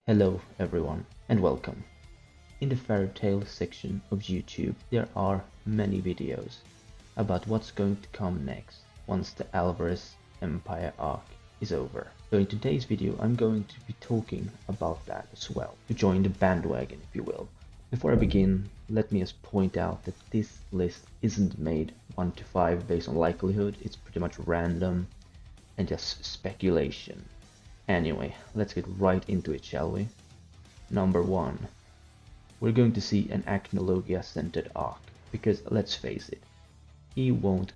Hello everyone and welcome. In the fairy tale section of YouTube there are many videos about what's going to come next once the Alvarez Empire arc is over. So in today's video I'm going to be talking about that as well, to join the bandwagon if you will. Before I begin, let me just point out that this list isn't made 1 to 5 based on likelihood, it's pretty much random and just speculation. Anyway, let's get right into it, shall we? Number 1. We're going to see an Acnologia-centered arc, because let's face it, he won't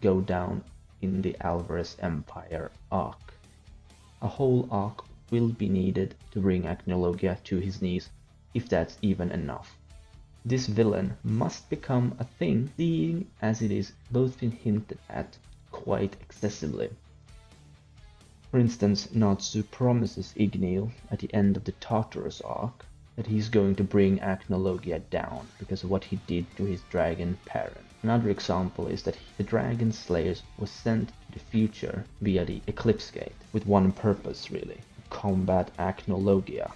go down in the Alvarez Empire arc. A whole arc will be needed to bring Acnologia to his knees, if that's even enough. This villain must become a thing, seeing as it is both been hinted at quite excessively. For instance, Natsu promises E.N.D at the end of the Tartarus arc that he's going to bring Acnologia down because of what he did to his dragon parent. Another example is that the Dragon Slayers was sent to the future via the Eclipse Gate with one purpose really, to combat Acnologia.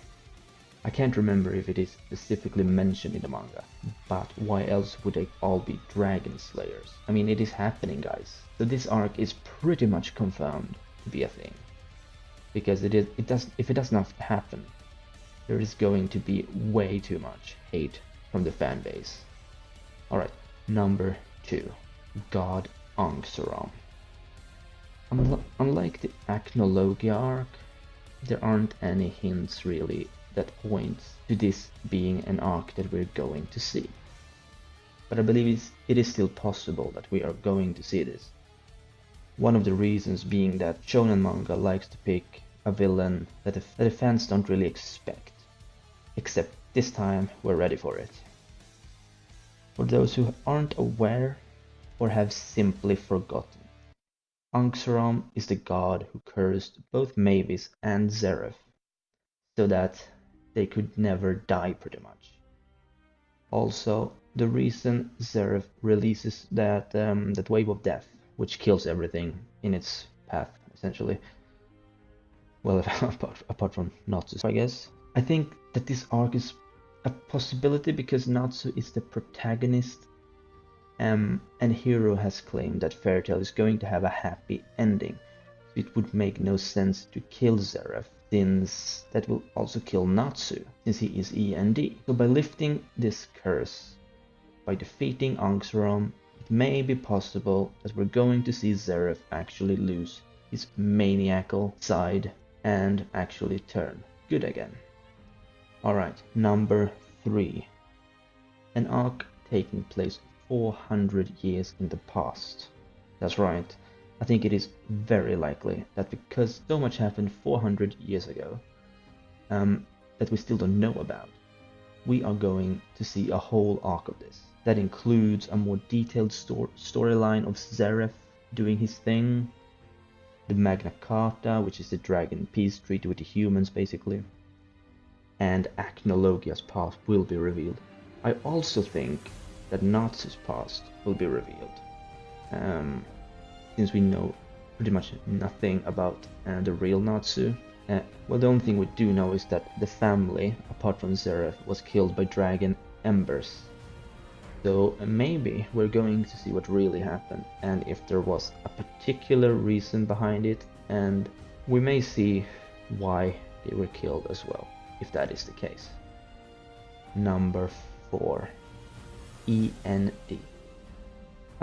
I can't remember if it is specifically mentioned in the manga, but why else would they all be Dragon Slayers? I mean, it is happening, guys. So this arc is pretty much confirmed to be a thing, because if it does not happen, there is going to be way too much hate from the fan base. Alright, number 2. God Angsaram. Unlike the Acnologia arc, there aren't any hints really that points to this being an arc that we're going to see. But I believe it is still possible that we are going to see this. One of the reasons being that shonen manga likes to pick a villain that the fans don't really expect. Except this time we're ready for it. For those who aren't aware or have simply forgotten, Angsaram is the god who cursed both Mavis and Zeref so that they could never die pretty much. Also, the reason Zeref releases that wave of death, which kills everything in its path, essentially. Well, apart from Natsu, I guess. I think that this arc is a possibility because Natsu is the protagonist, and Hiro has claimed that Fairy Tail is going to have a happy ending. So it would make no sense to kill Zeref, since that will also kill Natsu, since he is E.N.D. So by lifting this curse, by defeating Angsaram, it may be possible that we're going to see Zeref actually lose his maniacal side and actually turn good again. Alright, number 3. An arc taking place 400 years in the past. That's right, I think it is very likely that because so much happened 400 years ago that we still don't know about, we are going to see a whole arc of this. That includes a more detailed storyline of Zeref doing his thing, the Magna Carta, which is the dragon peace treaty with the humans basically, and Acnologia's past will be revealed. I also think that Natsu's past will be revealed, since we know pretty much nothing about the real Natsu. Well, the only thing we do know is that the family, apart from Zeref, was killed by dragon embers. So maybe we're going to see what really happened and if there was a particular reason behind it, and we may see why they were killed as well, if that is the case. Number 4. E.N.D.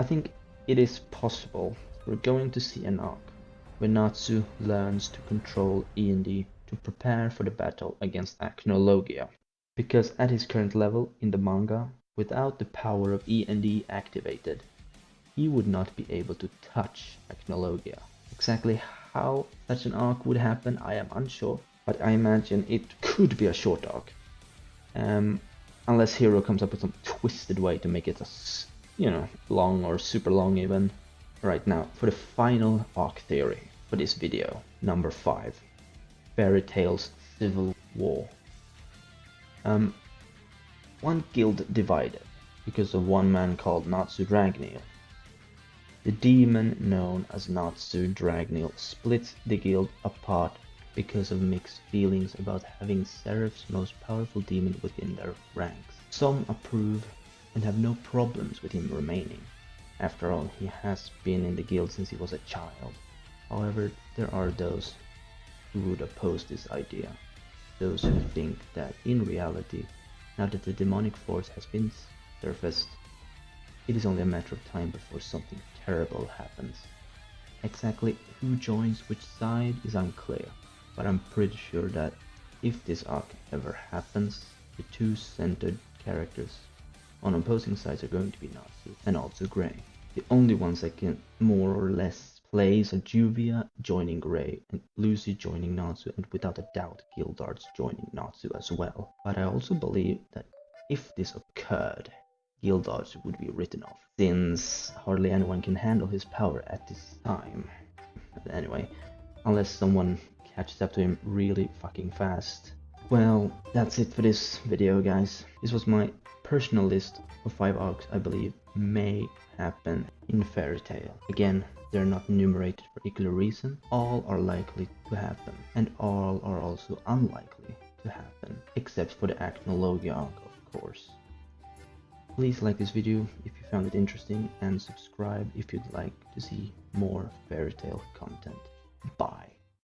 I think it is possible we're going to see an arc where Natsu learns to control E.N.D to prepare for the battle against Acnologia, because at his current level in the manga, without the power of E.N.D activated, he would not be able to touch Acnologia. Exactly how such an arc would happen I am unsure, but I imagine it could be a short arc. Unless Hiro comes up with some twisted way to make it long or super long even. Right now, for the final arc theory for this video, number 5. Fairy Tail's Civil War. One guild divided because of one man called Natsu Dragneel. The demon known as Natsu Dragneel splits the guild apart because of mixed feelings about having Seraph's most powerful demon within their ranks. Some approve and have no problems with him remaining. After all, he has been in the guild since he was a child. However, there are those who would oppose this idea. Those who think that in reality, now that the demonic force has been surfaced, it is only a matter of time before something terrible happens. Exactly who joins which side is unclear, but I'm pretty sure that if this arc ever happens, the two centered characters on opposing sides are going to be Natsu and also Grey. The only ones that can more or less place are Juvia joining Grey and Lucy joining Natsu, and without a doubt Gildarts joining Natsu as well. But I also believe that if this occurred, Gildarts would be written off, since hardly anyone can handle his power at this time. Anyway, unless someone catches up to him really fucking fast. Well, that's it for this video, guys. This was my personal list of 5 arcs I believe may happen in Fairy Tail. Again, they're not enumerated for a particular reason. All are likely to happen, and all are also unlikely to happen, except for the Acton Logia arc, of course. Please like this video if you found it interesting, and subscribe if you'd like to see more Fairy Tail content. Bye!